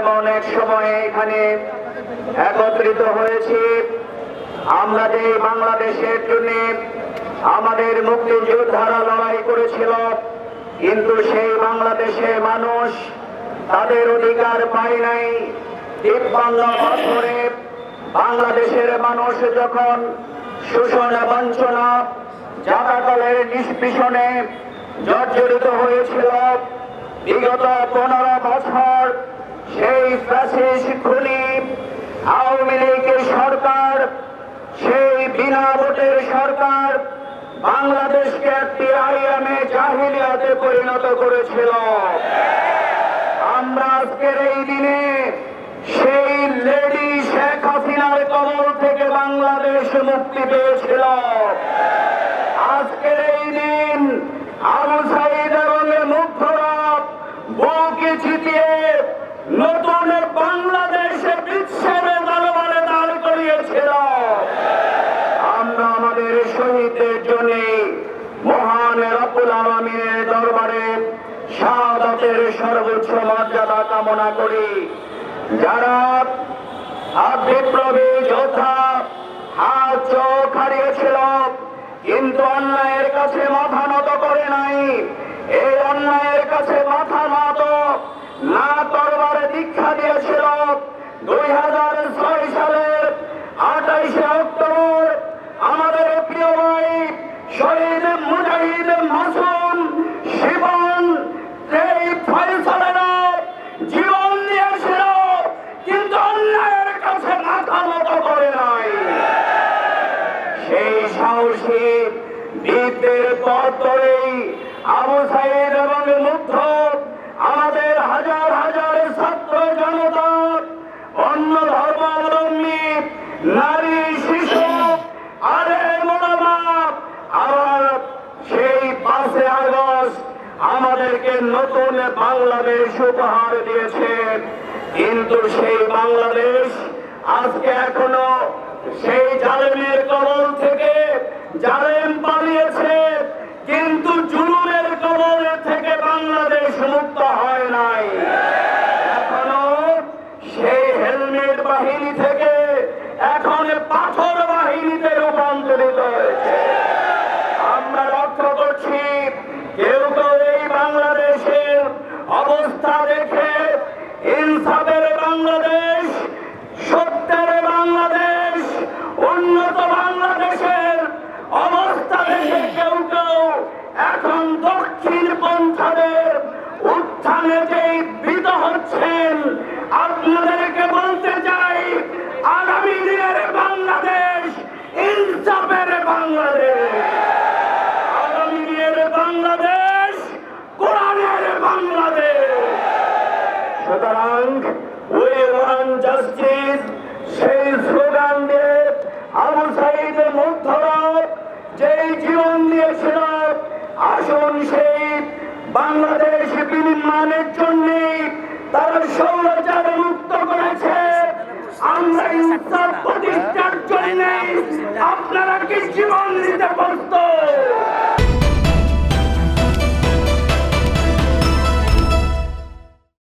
এমন এক সময়ে এখানে একত্রিত হয়েছি, আমরা যে বাংলাদেশের জন্য আমাদের মুক্তিযোদ্ধারা লড়াই করেছিল, কিন্তু সেই বাংলাদেশের মানুষ তাদের অধিকার পায় নাই। 53 বছরে বাংলাদেশের মানুষ যখন শোষণ বঞ্চনা জাতাকলের নিষ্পেষণে জর্জরিত হয়েছিল, বিগত 15 বছর সেই ফ্যাসিস্ট খুনি আওয়ামী লীগের সরকার, সেই বিনা ভোটের সরকার বাংলাদেশকে একটি আইয়ামে জাহিলিয়াতে পরিণত করেছিল। আমরা আজকের এই দিনে সেই লেডি শেখ হাসিনার কবল থেকে বাংলাদেশ মুক্তি পেয়েছিল। আজকের এই দিন আবু সাঈদ এবং মুগ্ধরা বুকে চিতিয়ে নতুন বাংলাদেশে বিশ্বের দরবারে দাঁড় করিয়েছিল। আমরা আমাদের শহীদদের জন্য মহান রব্বুল আলামিনের দরবারে শাহাদাতের সর্বোচ্চ মর্যাদা কামনা করি। যারা বিপ্লবী যোদ্ধা হাত চোখ হারিয়েছিল, কিন্তু অন্যায়ের কাছে মাথা নত করে নাই, এই অন্যায়ের কাছে মাথা নত না করবার দীক্ষা দিয়েছিল। 2006 সালের 28 অক্টোবর আমাদের প্রিয় ভাই শহীদ মুজাহিদ মাসুম শিবন এই ফয়সালেরা জীবন দিয়েছিল, কিন্তু অন্যায়ের কাছে মাথা নত করে নাই। সেই সাহসী বীরদের পথ ধরেই আবু সাঈদ এবং মুগ্ধ আমাদের হাজার হাজার ছাত্র জনতা, অন্য ধর্মাবলম্বী নারী, শিশু, আলেম ওলামা আবার সেই 5 আগস্ট আমাদেরকে নতুন বাংলাদেশ উপহার দিয়েছে। কিন্তু সেই বাংলাদেশ আজকে এখনো সেই জালেমের কবল থেকে জালেম পালিয়েছে, কিন্তু জুলুমের কবল থেকে বাংলাদেশ মুক্ত হয় নাই। এখনো সেই হেলমেট বাহিনী থেকে এখন পাথর বাহিনীতে রূপান্তরিত হয়েছে। আমরা লক্ষ্য করছি কেউ কেউ এই বাংলাদেশের অবস্থা দেখে ইনসাফের বাংলাদেশ, সত্যের বাংলাদেশ, উন্নত বাংলাদেশের অবস্থা দেখে কেউ কেউ এখন দক্ষিণ পন্থাদের উত্থানে যেই ভীত হচ্ছেন। আপনাদেরকে বলতে চাই, আগামী দিনের বাংলাদেশ ইনসাফের বাংলাদেশ, আগামী দিনের বাংলাদেশ কোরআনের বাংলাদেশ। সুতরাং উই ওয়ান্ট জাস্টিস সেই স্লোগান দিয়ে আবু সাঈদ মুগ্ধরা যেই জীবন দিয়েছিল, আসুন সেই বাংলাদেশ বিনির্মাণের জন্য তারা স্বৈরাচার মুক্ত করেছে। আমরা ইনসাফ প্রতিষ্ঠার জন্য আপনারা কি জীবন দিতে প্রস্তুত?